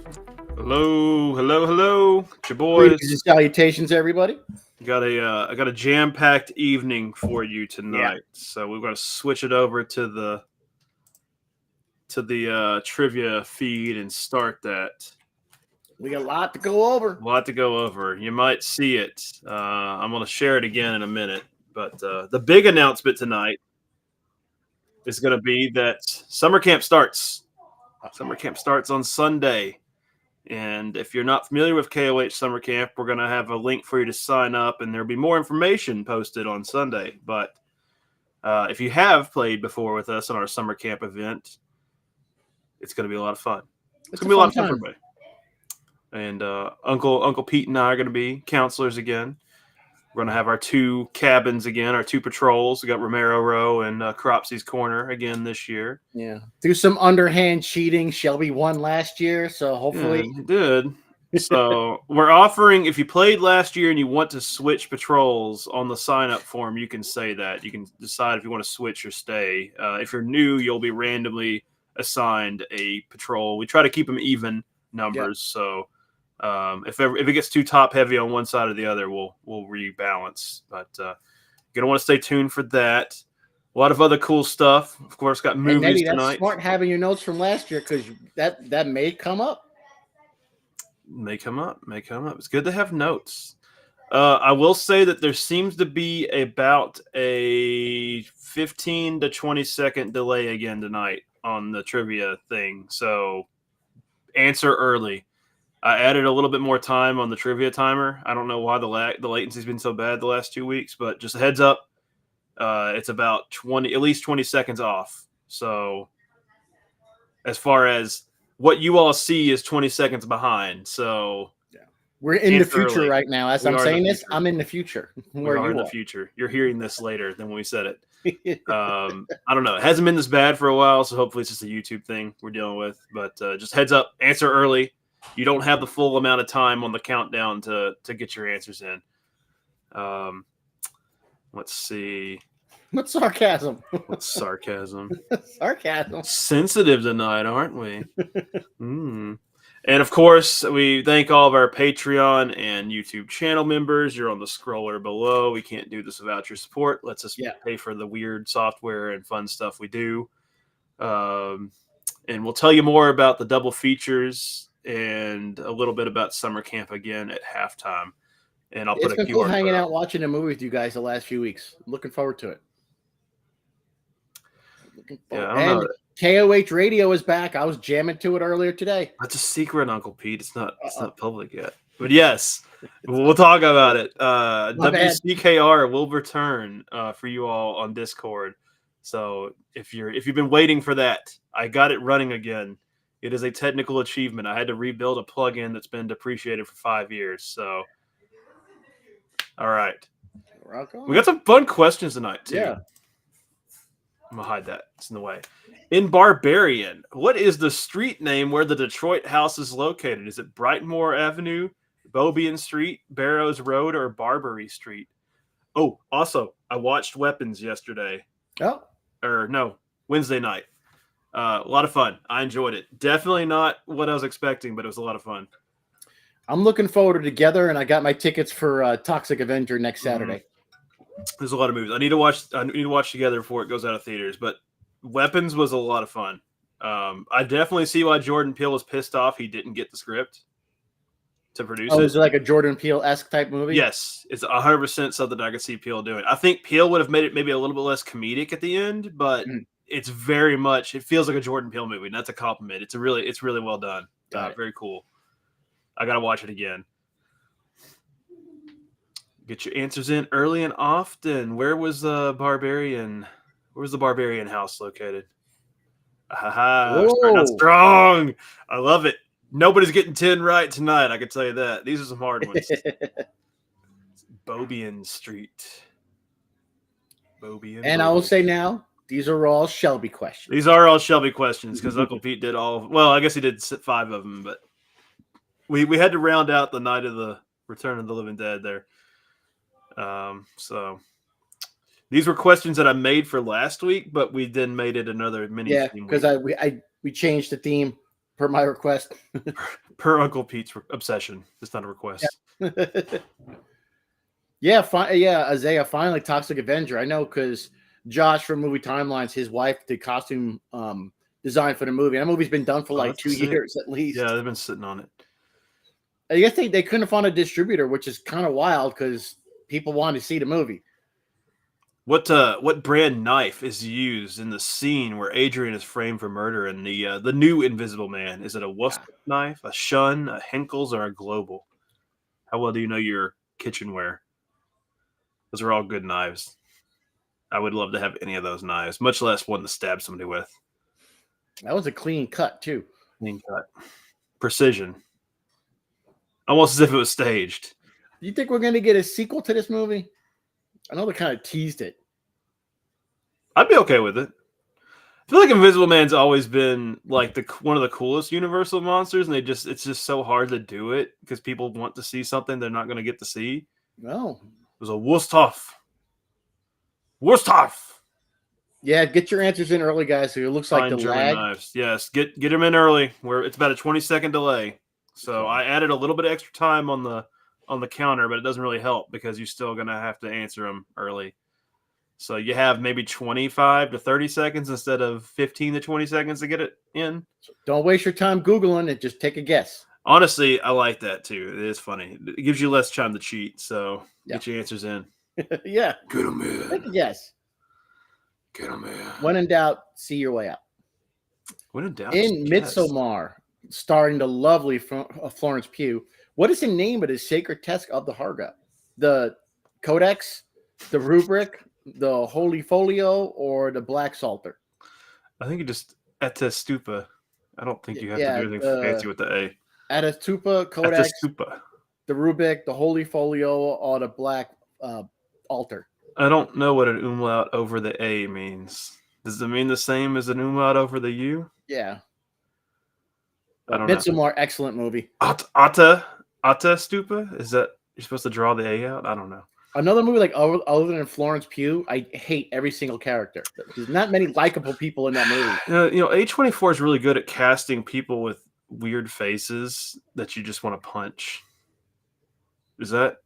Hello, hello, hello. It's your boys. Greetings and salutations, everybody. I got a jam-packed evening for you Yeah, tonight. So we're gonna switch it over to the trivia feed and start that. we got a lot to go over. A lot to go over. You might see it. I'm gonna share it again in a minute. But the big announcement tonight is gonna be that summer camp starts. Summer camp starts on Sunday. And if you're not familiar with KOH Summer Camp, we're going to have a link for you to sign up, and there'll be more information posted on Sunday. But if you have played before with us on our Summer Camp event, it's going to be a lot of fun. It's It's going a to be a lot fun of fun for time. everybody. And Uncle Pete and I are going to be counselors again. We're going to have our two cabins again, our two patrols. We got Romero Row and Cropsy's Corner again this year. Yeah, do some underhand cheating. Shelby won last year, so Yeah, hopefully, it did. So we're offering, if you played last year and you want to switch patrols on the sign up form, you can say that. You can decide if you want to switch or stay. If you're new, you'll be randomly assigned a patrol. We try to keep them even yeah. numbers. So if it gets too top heavy on one side or the other, we'll rebalance. But you're gonna want to stay tuned for that. A lot of other cool stuff. Of course, got And movies Nettie, that's tonight. smart having your notes from last year because that may come up. May come up. May come up. It's good to have notes. I will say that there seems to be about a 15 to 20-second delay again tonight on the trivia thing. So answer early. I added a little bit more time on the trivia timer. I don't know why the latency's been so bad the last 2 weeks, but just a heads up, it's about 20, at least 20 seconds off. So as far as what you all see is 20 seconds behind. So We're in the answer future early. right now. As We I'm are in the saying this, future. I'm in the future We where are in you the are. future. You're hearing this later than when we said it. I don't know. It hasn't been this bad for a while, so hopefully it's just a YouTube thing we're dealing with. But just heads up, answer early. You don't have the full amount of time on the countdown to get your answers in. Um, let's see. What's sarcasm? What's sarcasm? Sarcasm. Sensitive tonight, aren't we? Mm. And of course, we thank all of our Patreon and YouTube channel members. You're on the scroller below. We can't do this without your support. Lets us Yeah. pay for the weird software and fun stuff we do. And we'll tell you more about the double features and a little bit about summer camp again at halftime. And I'll put It's a been cool QR hanging code out up. watching a movie with you guys the last few weeks. Looking forward to it. Looking Yeah, forward. I don't know. And KOH Radio is back. I was jamming to it earlier today. That's a secret, Uncle Pete. It's Uh-oh. not public yet. But yes, we'll talk about it. My bad. WCKR will return for you all on Discord. So if you've been waiting for that, I got it running again. It is a technical achievement. I had to rebuild a plugin that's been depreciated for 5 years. So all right. Rock on. We got some fun questions tonight too. Yeah. I'm gonna hide that. It's in the way. In Barbarian, what is the street name where the Detroit house is located? Is it Brightmoor Avenue, Beaubien Street, Barrows Road, or Barbary Street? Oh, also, I watched Weapons yesterday. Oh, Or no, Wednesday night. A lot of fun. I enjoyed it. Definitely not what I was expecting, but it was a lot of fun. I'm looking forward to Together, and I got my tickets for Toxic Avenger next Saturday. There's a lot of movies. I need to watch together before it goes out of theaters. But Weapons was a lot of fun. I definitely see why Jordan Peele was pissed off he didn't get the script to produce Oh, it. is it like a Jordan Peele-esque type movie? Yes, it's 100% something I could see Peele doing. I think Peele would have made it maybe a little bit less comedic at the end, but it's very much, it feels like a Jordan Peele movie, and that's a compliment. It's really well done. Very cool. I got to watch it again. Get your answers in early and often. Where was the Barbarian house located? Starting out strong. I love it. Nobody's getting 10 right tonight, I can tell you that. These are some hard ones. Beaubien Street. Beaubien. And I will say now, these are all Shelby questions. These are all Shelby questions because Uncle Pete did all. Well, I guess he did 5 of them, but we had to round out the night of the Return of the Living Dead there. So these were questions that I made for last week, but we then made it another mini theme. Because we changed the theme. per my request. Per Uncle Pete's obsession. It's not a request. Yeah, Isaiah, finally Toxic Avenger. I know because Josh from Movie Timelines, his wife did costume design for the movie. That movie's been done for like that's 2 sick. years at least. Yeah, they've been sitting on it. I guess they couldn't find a distributor, which is kind of wild because people wanted to see the movie. What brand knife is used in the scene where Adrian is framed for murder in the new Invisible Man? Is it a Worcester knife, a Shun, a Henkel's, or a Global? How well do you know your kitchenware? Those are all good knives. I would love to have any of those knives, much less one to stab somebody with. That was a clean cut too. Clean cut. Precision. Almost as if it was staged. Do you think we're going to get a sequel to this movie? I know they kind of teased it. I'd be okay with it. I feel like Invisible Man's always been like one of the coolest Universal monsters, and it's just so hard to do it because people want to see something they're not going to get to see. No. It was a Wursthoff. Wursthoff. Yeah, get your answers in early, guys. So it looks like the German lag. knives. Yes, get them in early. Where it's about a 20-second delay. So I added a little bit of extra time on the counter, but it doesn't really help because you're still gonna have to answer them early. So you have maybe 25 to 30 seconds instead of 15 to 20 seconds to get it in. Don't waste your time Googling it. Just take a guess. Honestly, I like that too. It is funny. It gives you less time to cheat. So get your answers in. Yeah. Get them in. Take a guess. Get them in. When in doubt, see your way out. When in doubt, in Midsommar, starring the lovely Florence Pugh, what is the name of the sacred text of the Harga? The Codex, the Rubric, the Holy Folio, or the Black Psalter? I think you just Etta Stupa. I don't think you have to do anything fancy with the A. Etta Stupa, Codex, Etta Stupa. The Rubric, the Holy Folio, or the Black Altar. I don't know what an umlaut over the A means. Does it mean the same as an umlaut over the U? Yeah. I don't know. Midsommar, excellent movie. Atta Stupa? Is that you're supposed to draw the A out? I don't know. Another movie like other than Florence Pugh, I hate every single character. There's not many likable people in that movie. A24 is really good at casting people with weird faces that you just want to punch. Is that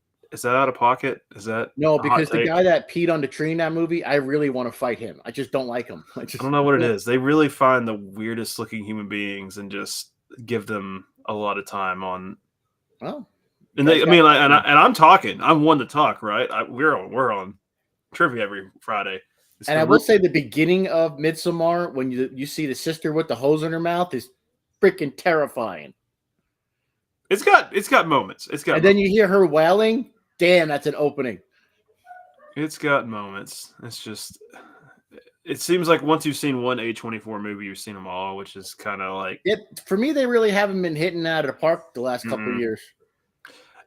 out of pocket? Is that no? Because the guy that peed on the tree in that movie, I really want to fight him. I just don't like him. I don't know what it is. They really find the weirdest looking human beings and just give them a lot of time on. Well, and I'm talking. I'm one to talk, right? We're on trivia every Friday. And I will say the beginning of Midsommar, when you see the sister with the hose in her mouth, is freaking terrifying. It's got moments. Then you hear her wailing. Damn, that's an opening. It's got moments. It's just. It seems like once you've seen one A24 movie, you've seen them all, which is kind of like for me. They really haven't been hitting out of the park the last couple of years.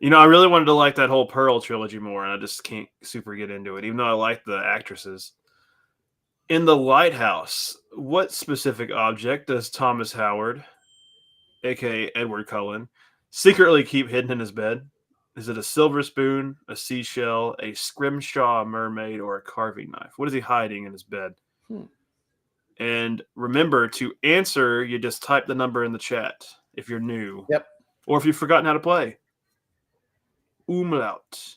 I really wanted to like that whole Pearl trilogy more, and I just can't super get into it, even though I like the actresses. In The Lighthouse, what specific object does Thomas Howard, a.k.a. Edward Cullen, secretly keep hidden in his bed? Is it a silver spoon, a seashell, a scrimshaw mermaid, or a carving knife? What is he hiding in his bed? And remember, to answer, you just type the number in the chat if you're new. Yep. Or if you've forgotten how to play. Umlaut.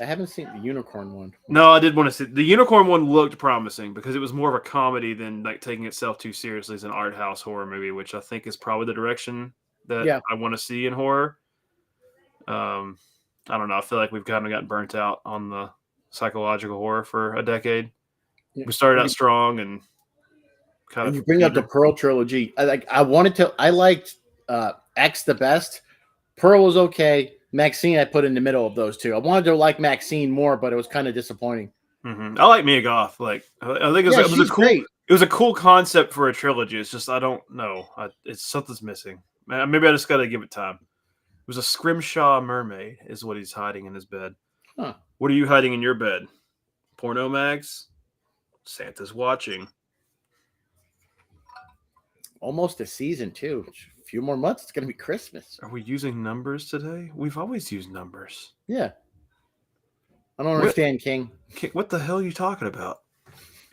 I haven't seen the unicorn one. No, I did want to see the unicorn one. Looked promising because it was more of a comedy than like taking itself too seriously as an art house horror movie, which I think is probably the direction that I want to see in horror. I don't know. I feel like we've kind of gotten burnt out on the psychological horror for a decade. Yeah. We started out strong and kind of. You bring up the Pearl trilogy. I liked X the best. Pearl was okay. Maxine, I put in the middle of those two. I wanted to like Maxine more, but it was kind of disappointing. Mm-hmm. I like Mia Goth. Like, I think it was a cool concept for a trilogy. It's just I don't know. It's something's missing. Maybe I just got to give it time. It was a scrimshaw mermaid, is what he's hiding in his bed. Huh. What are you hiding in your bed? Porno mags? Santa's watching. Almost a season too. A few more months, it's going to be Christmas. Are we using numbers today? We've always used numbers. Yeah. I don't understand, King. What the hell are you talking about?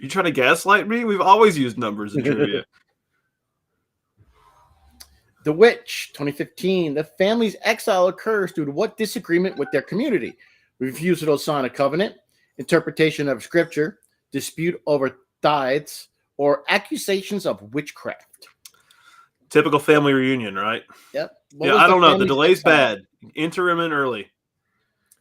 You trying to gaslight me? We've always used numbers in trivia. The Witch, 2015. The family's exile occurs due to what disagreement with their community? Refusal to sign a covenant, interpretation of scripture, dispute over tithes, or accusations of witchcraft. Typical family reunion, right? Yep. Yeah, I don't know. The delay's bad. Interim and early.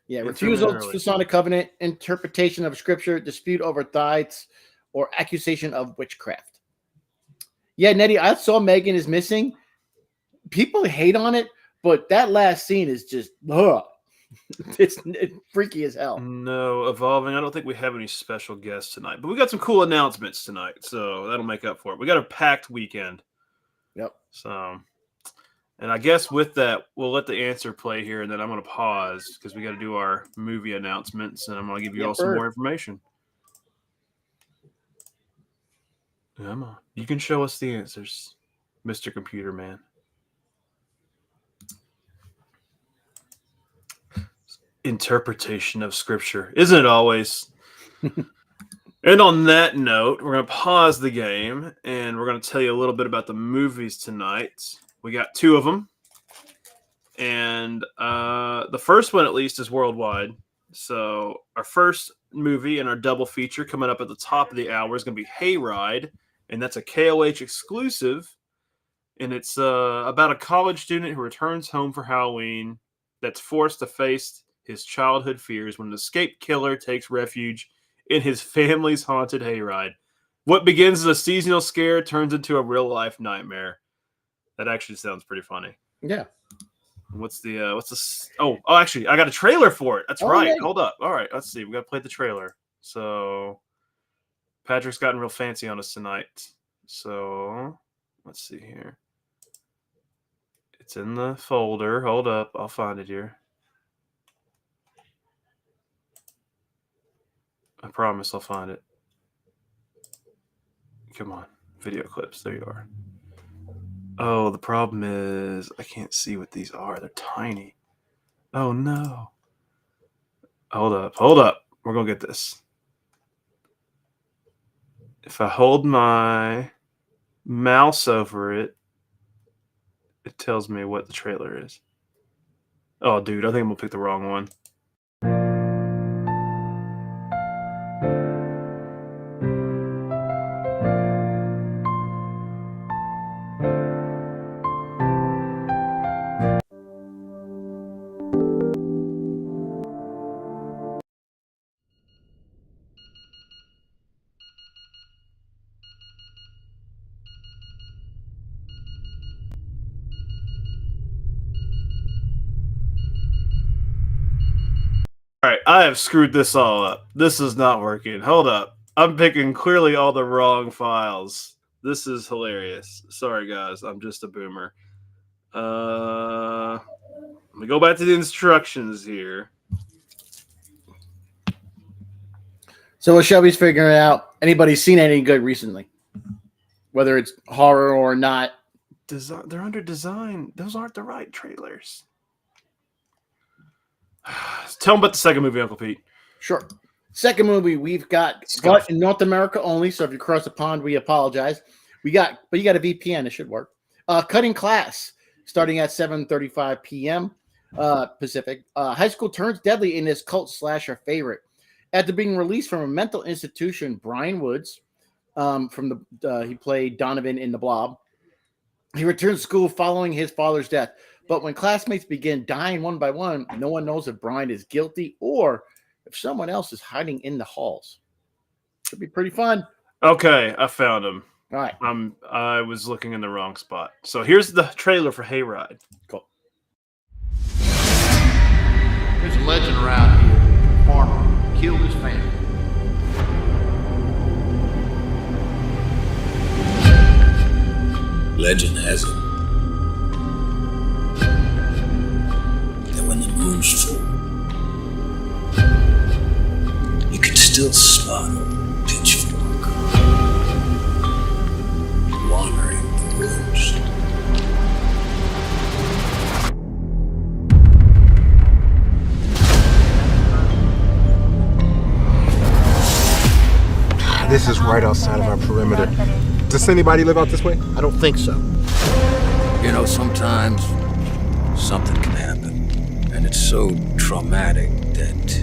Yeah, refusal to sign a covenant, interpretation of scripture, dispute over tithes, or accusation of witchcraft. Yeah, Nettie, I saw Megan is missing. People hate on it, but that last scene is just, it's freaky as hell. No, Evolving. I don't think we have any special guests tonight, but we got some cool announcements tonight, so that'll make up for it. We got a packed weekend. Yep. So, and I guess with that, we'll let the answer play here, and then I'm going to pause because we got to do our movie announcements, and I'm going to give you all some more information. Come on. You can show us the answers, Mr. Computer Man. Interpretation of scripture. Isn't it always? And on that note, we're going to pause the game, and we're going to tell you a little bit about the movies tonight. We got 2 of them. And the first one, at least, is worldwide. So our first movie and our double feature coming up at the top of the hour is going to be Hayride. And that's a KOH exclusive. And it's about a college student who returns home for Halloween that's forced to face his childhood fears when an escaped killer takes refuge in his family's haunted hayride. What begins as a seasonal scare turns into a real-life nightmare. That actually sounds pretty funny. Yeah. What's the actually, I got a trailer for it. That's right. Yeah. Hold up. All right, let's see. We got to play the trailer. So Patrick's gotten real fancy on us tonight. So let's see here. It's in the folder. Hold up. I'll find it here. I promise I'll find it. Come on. Video clips. There you are. Oh, the problem is I can't see what these are. They're tiny. Oh, no. Hold up. Hold up. We're going to get this. If I hold my mouse over it, it tells me what the trailer is. Oh, dude, I think I'm going to pick the wrong one. All right, I have screwed this all up. This is not working. Hold up. I'm picking clearly all the wrong files. This is hilarious. Sorry, guys. I'm just a boomer. Let me go back to the instructions here. So what Shelby's figuring out, anybody seen any good recently? Whether it's horror or not. They're under design. Those aren't the right trailers. Tell them about the second movie, Uncle Pete. Sure. Second movie we've got, but in North America only. So if you cross the pond, we apologize. But you got a VPN. It should work. Cutting Class, starting at 7:35 p.m. Pacific. High school turns deadly in his cult slasher favorite. After being released from a mental institution, Brian Woods, he played Donovan in The Blob. He returns to school following his father's death. But when classmates begin dying one by one, no one knows if Brian is guilty or if someone else is hiding in the halls. Should be pretty fun. Okay, I found him. All right. I was looking in the wrong spot. So here's the trailer for Hayride. Cool. There's a legend around here. A farmer killed his family. Legend has it that when the moon's full, you can still spot a pitchfork wandering the woods. This is right outside of our perimeter. Does anybody live out this way? I don't think so. You know, sometimes something can happen, and it's so traumatic that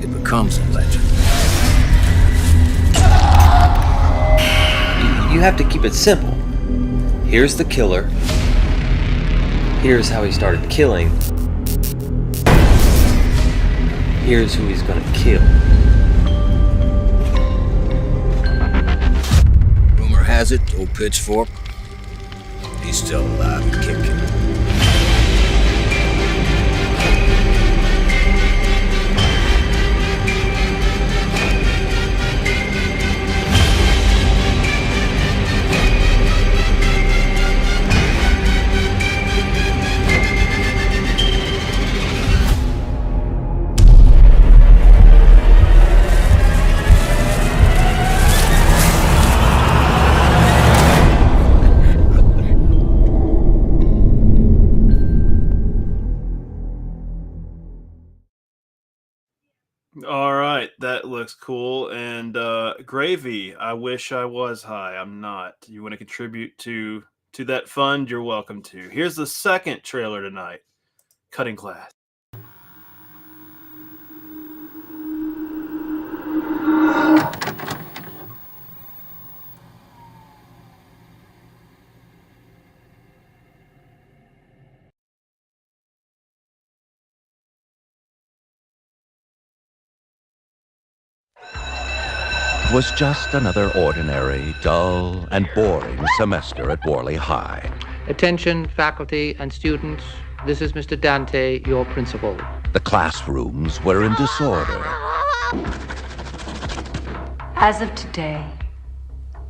it becomes a legend. You have to keep it simple. Here's the killer. Here's how he started killing. Here's who he's gonna kill. Rumor has it, old Pitchfork, he's still alive and kicking. All right, that looks cool. And Gravy, I wish I was high. I'm not. You want to contribute to that fund? You're welcome to. Here's the second trailer tonight. Cutting Class. Was just another ordinary, dull, and boring semester at Worley High. Attention, faculty and students. This is Mr. Dante, your principal. The classrooms were in disorder. As of today,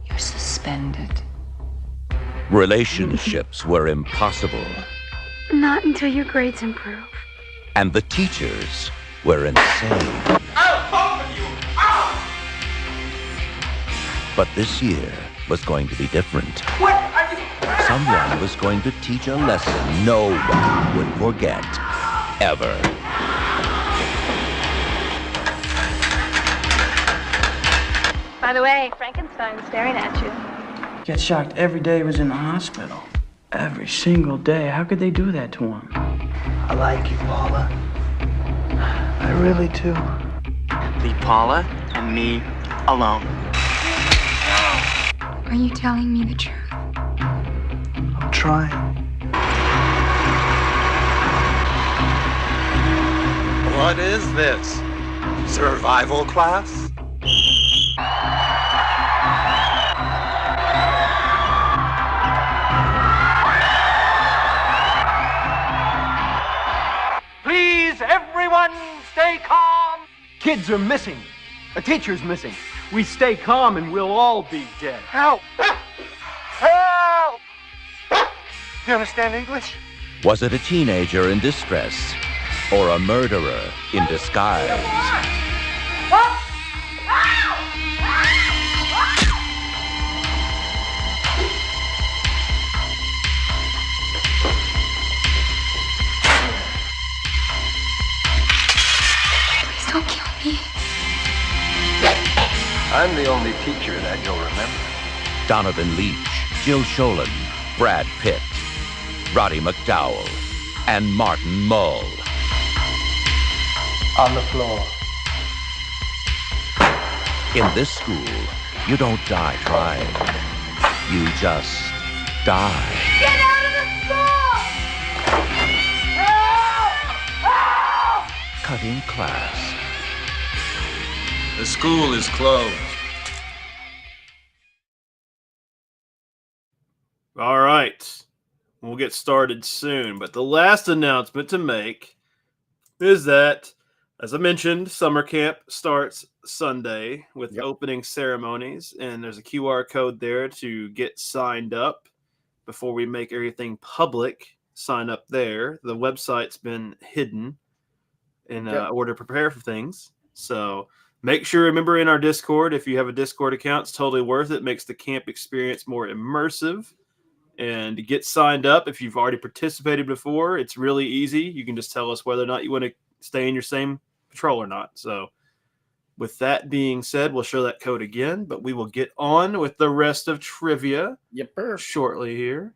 you're suspended. Relationships were impossible. Not until your grades improve. And the teachers were insane. But this year was going to be different. Someone was going to teach a lesson no one would forget, ever. By the way, Frankenstein's staring at you. Get shocked every day he was in the hospital. Every single day. How could they do that to him? I like you, Paula. I really do. Leave Paula and me alone. Are you telling me the truth? I'm trying. What is this? Survival class? Please, everyone, stay calm. Kids are missing. A teacher's missing. We stay calm and we'll all be dead. Help! Help! You understand English? Was it a teenager in distress or a murderer in disguise? Please don't kill me. I'm the only teacher that you'll remember. Donovan Leitch, Jill Scholen, Brad Pitt, Roddy McDowell, and Martin Mull. On the floor. In this school, you don't die trying. You just die. Get out of the school! Help! Help! Cutting Class. The school is closed. All right. We'll get started soon. But the last announcement to make is that, as I mentioned, summer camp starts Sunday with opening ceremonies. And there's a QR code there to get signed up before we make everything public. Sign up there. The website's been hidden in order to prepare for things. So make sure, remember, in our Discord, if you have a Discord account, it's totally worth it. It makes the camp experience more immersive. And get signed up. If you've already participated before, it's really easy. You can just tell us whether or not you want to stay in your same patrol or not. So with that being said, we'll show that code again, but we will get on with the rest of trivia shortly here.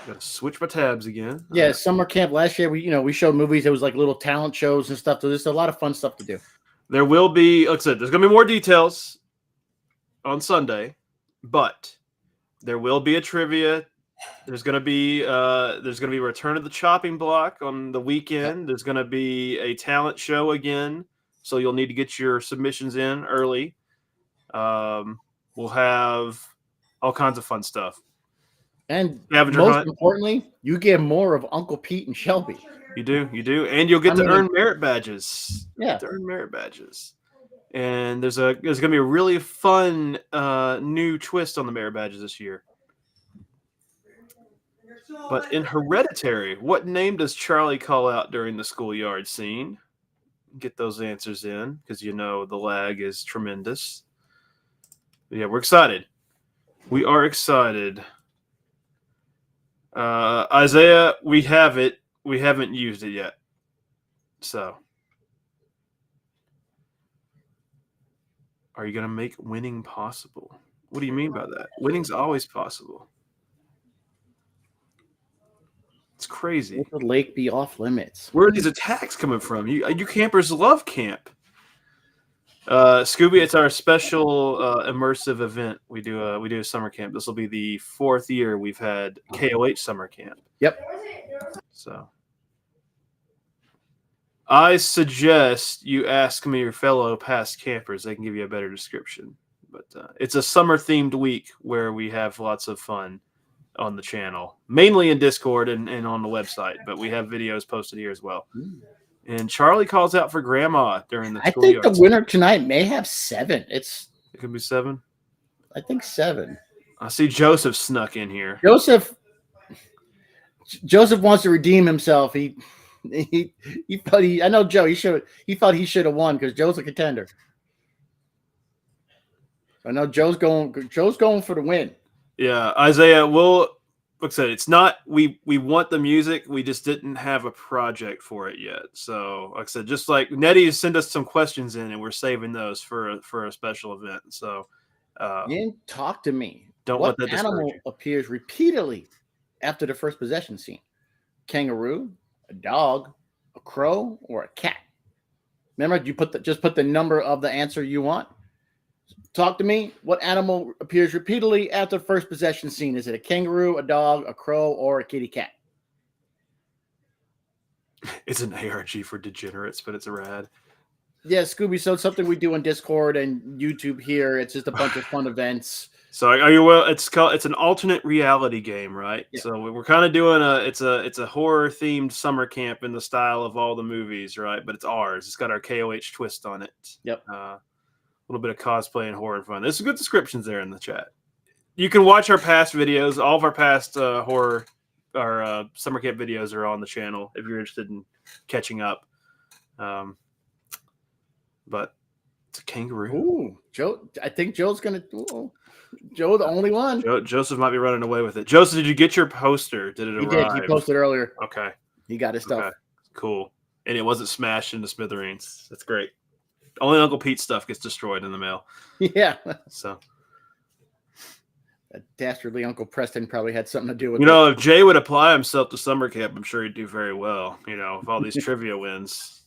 Gotta switch my tabs again. Yeah, summer camp last year, we showed movies. It was like little talent shows and stuff. So there's a lot of fun stuff to do. There will be, like I said, there's gonna be more details on Sunday, but there will be a trivia. There's gonna be Return of the Chopping Block on the weekend. There's gonna be a talent show again, so you'll need to get your submissions in early. We'll have all kinds of fun stuff. And Scavenger most hunt. importantly, you get more of Uncle Pete and Shelby. You do, and you'll get to earn merit badges. Yeah, to earn merit badges. And there's going to be a really fun new twist on the merit badges this year. But in Hereditary, what name does Charlie call out during the schoolyard scene? Get those answers in, because the lag is tremendous. But yeah, we're excited. We are excited. Isaiah, we have it. We haven't used it yet. So, are you going to make winning possible? What do you mean by that? Winning's always possible. It's crazy. Let the lake be off limits. Where are these attacks coming from? You campers love camp. Scooby, it's our special immersive event. We do a summer camp. This will be the 4th year we've had KOH summer camp. Yep. So I suggest you ask me your fellow past campers. They can give you a better description. But it's a summer themed week where we have lots of fun on the channel, mainly in Discord and on the website, but we have videos posted here as well. And Charlie calls out for Grandma during the I think the winner tonight may have 7. It could be 7. I think 7. I see Joseph snuck in here. Joseph wants to redeem himself. He thought I know Joe. He thought he should have won because Joe's a contender. I know Joe's going for the win. Yeah, Isaiah, like I said, it's not we want the music, we just didn't have a project for it yet. So, like I said, just like Nettie sent us some questions in, and we're saving those for a special event. So, and talk to me. Don't what let that animal discourage you. appears repeatedly after the first possession scene? Kangaroo, a dog, a crow, or a cat? Remember, you just put the number of the answer you want. Talk to me. What animal appears repeatedly after the first possession scene? Is it a kangaroo, a dog, a crow, or a kitty cat? It's an ARG for degenerates, but it's a rad. Yeah, Scooby. So it's something we do on Discord and YouTube here. It's just a bunch of fun events. So are you well? It's an alternate reality game, right? Yeah. So we're kind of doing it's a horror themed summer camp in the style of all the movies, right? But it's ours. It's got our KOH twist on it. Yep. A little bit of cosplay and horror fun. There's some good descriptions there in the chat. You can watch our past videos. All of our past horror or summer camp videos are on the channel if you're interested in catching up. But it's a kangaroo. Ooh, Joe. I think Joe's gonna. Joe, the only one. Joseph might be running away with it. Joseph, did you get your poster? Did it arrive? He did. He posted earlier. Okay. He got his stuff. Okay. Cool. And it wasn't smashed into smithereens. That's great. Only Uncle Pete's stuff gets destroyed in the mail. Yeah. So. That dastardly Uncle Preston probably had something to do with it. If Jay would apply himself to summer camp, I'm sure he'd do very well. With all these trivia wins.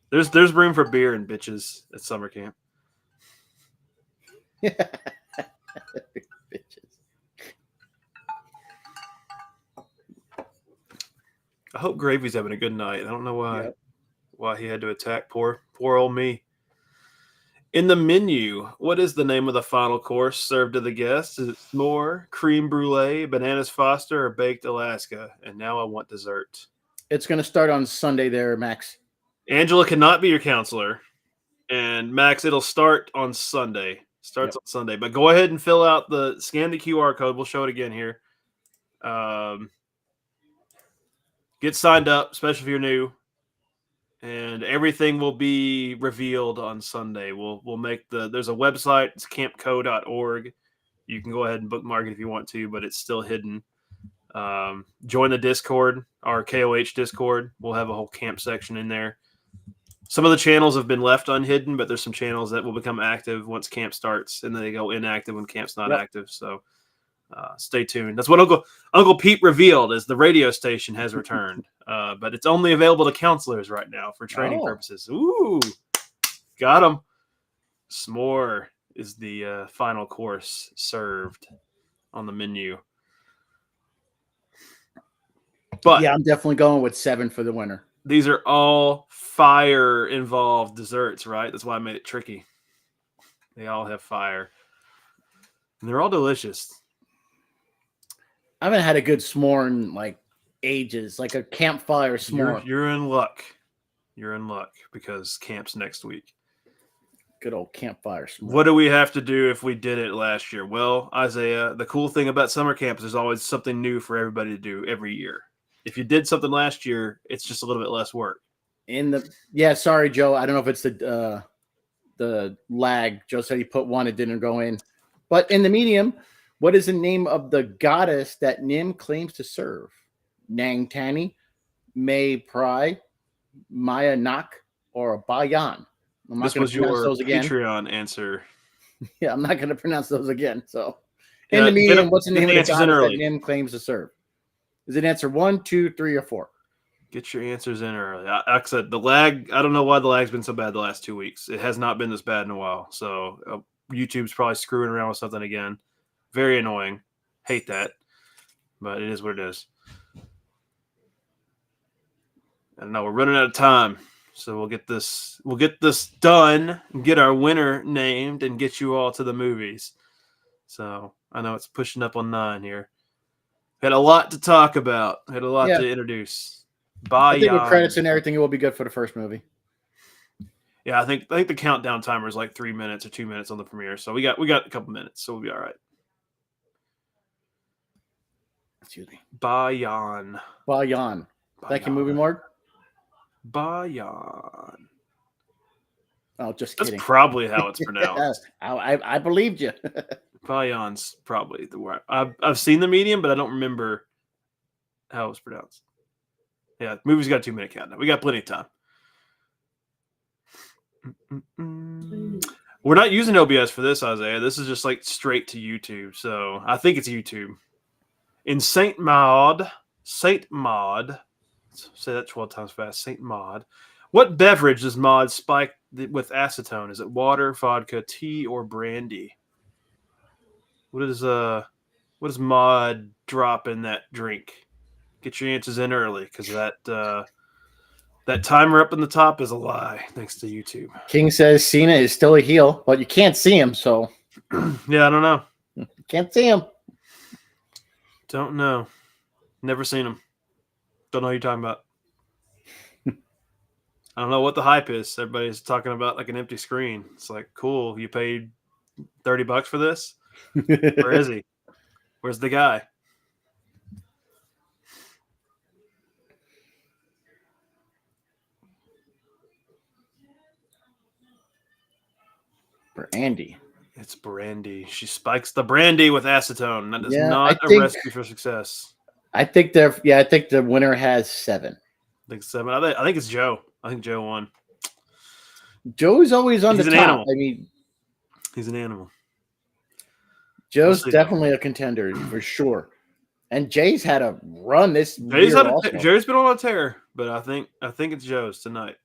There's room for beer and bitches at summer camp. Bitches. I hope Gravy's having a good night. I don't know why he had to attack poor old me. In the menu, what is the name of the final course served to the guests? Is it s'more, creme brulee, bananas Foster, or baked Alaska? And now I want dessert. It's going to start on Sunday there, Max. Angela cannot be your counselor. And Max, it'll start on Sunday. Starts on Sunday. But go ahead and scan the QR code. We'll show it again here. Get signed up, especially if you're new. And everything will be revealed on Sunday. We'll make there's a website, it's campco.org. You can go ahead and bookmark it if you want to, but it's still hidden. Join the Discord, our KOH Discord. We'll have a whole camp section in there. Some of the channels have been left unhidden, but there's some channels that will become active once camp starts, and then they go inactive when camp's not active. So stay tuned. That's what Uncle Pete revealed, as the radio station has returned, but it's only available to counselors right now for training purposes. Ooh, got him. S'more is the final course served on the menu. But yeah, I'm definitely going with 7 for the winner. These are all fire involved desserts, right? That's why I made it tricky. They all have fire, and they're all delicious. I haven't had a good s'more in like ages, like a campfire s'more. You're in luck. You're in luck because camp's next week. Good old campfire s'more. What do we have to do if we did it last year? Well, Isaiah, the cool thing about summer camp is there's always something new for everybody to do every year. If you did something last year, it's just a little bit less work. Sorry, Joe. I don't know if it's the lag. Joe said he put 1, it didn't go in. But in the medium, what is the name of the goddess that Nim claims to serve? Nang Tani, May Prai, Maya Nak, or Bayan? This was your Patreon answer. Yeah, I'm not going to pronounce those again. So, in the medium, what's the name of the goddess that Nim claims to serve? Is it answer 1, 2, 3, or 4? Get your answers in early. Like I said, the lag, I don't know why the lag's been so bad the last 2 weeks. It has not been this bad in a while. So YouTube's probably screwing around with something again. Very annoying. Hate that. But it is what it is. I don't know. We're running out of time. So we'll get this done and get our winner named and get you all to the movies. So I know it's pushing up on 9 here. Had a lot to talk about. Had a lot to introduce. I think with credits and everything, it will be good for the first movie. Yeah, I think the countdown timer is like 3 minutes or 2 minutes on the premiere, so we got a couple minutes, so we'll be all right. Excuse me. Bayan. Thank you, Movie Morgue. Bayan. Oh, just kidding. That's probably how it's pronounced. I believed you. Bayan's probably the word. I've seen the medium, but I don't remember how it was pronounced. Yeah, the movie's got a 2-minute countdown. We got plenty of time. We're not using OBS for this, Isaiah. This is just like straight to YouTube. So I think it's YouTube. In Saint Maud, say that 12 times fast. Saint Maud. What beverage does Maud spike with acetone? Is it water, vodka, tea, or brandy? What does Maud drop in that drink? Get your answers in early, because that timer up in the top is a lie, thanks to YouTube. King says Cena is still a heel, but you can't see him, so yeah, I don't know. Can't see him. Don't know. Never seen him. Don't know what you're talking about. I don't know what the hype is. Everybody's talking about like an empty screen. It's like, cool, you paid $30 for this? Where is he? Where's the guy? Brandy. It's brandy. She spikes the brandy with acetone. That is not a recipe for success. I think the winner has 7. I think 7. I think it's Joe. I think Joe won. Joe's always on the top. Animal. I mean, he's an animal. Joe's definitely a contender for sure. And Jay's had a run this year. Jerry's been on a tear, but I think it's Joe's tonight.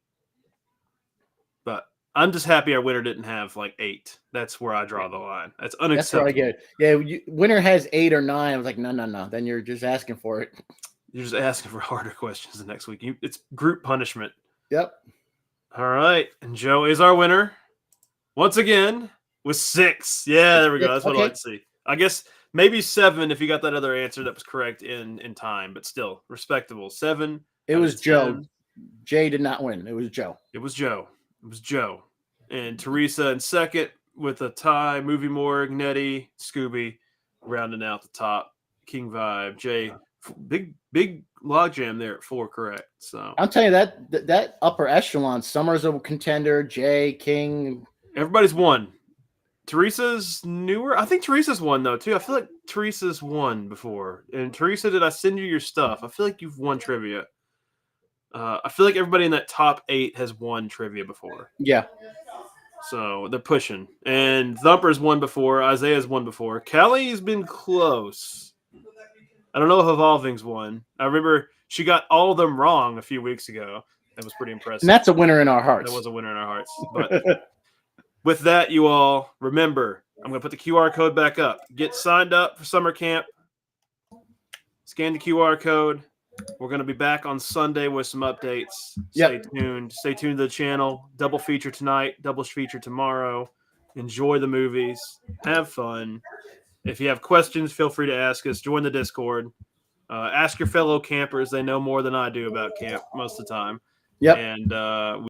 But I'm just happy our winner didn't have like 8. That's where I draw the line. That's unacceptable. That's what I get. Yeah, winner has 8 or 9. I was like, no. Then you're just asking for it. You're just asking for harder questions the next week. It's group punishment. Yep. All right, and Joe is our winner once again with 6. Yeah, there we go. That's what I like to see. I guess maybe 7 if you got that other answer that was correct in time, but still respectable. 7. It was Joe. Jay did not win. It was Joe. It was Joe. And Teresa in second with a tie. Movie Morgue, Nettie, Scooby rounding out the top. King Vibe, Jay. Big logjam there at 4 correct. So I'll tell you that upper echelon, Summer's a contender, Jay, King. Everybody's won. Teresa's newer. I think Teresa's won though too. I feel like Teresa's won before. And Teresa, did I send you your stuff? I feel like you've won trivia. I feel like everybody in that top 8 has won trivia before. Yeah. So they're pushing. And Thumper's won before. Isaiah's won before. Callie's been close. I don't know if Evolving's won. I remember she got all of them wrong a few weeks ago. That was pretty impressive. And that's a winner in our hearts. That was a winner in our hearts. But with that, you all, remember, I'm going to put the QR code back up. Get signed up for summer camp. Scan the QR code. We're going to be back on Sunday with some updates. Stay tuned. Stay tuned to the channel. Double feature tonight. Double feature tomorrow. Enjoy the movies. Have fun. If you have questions, feel free to ask us. Join the Discord. Ask your fellow campers. They know more than I do about camp most of the time. Yep. And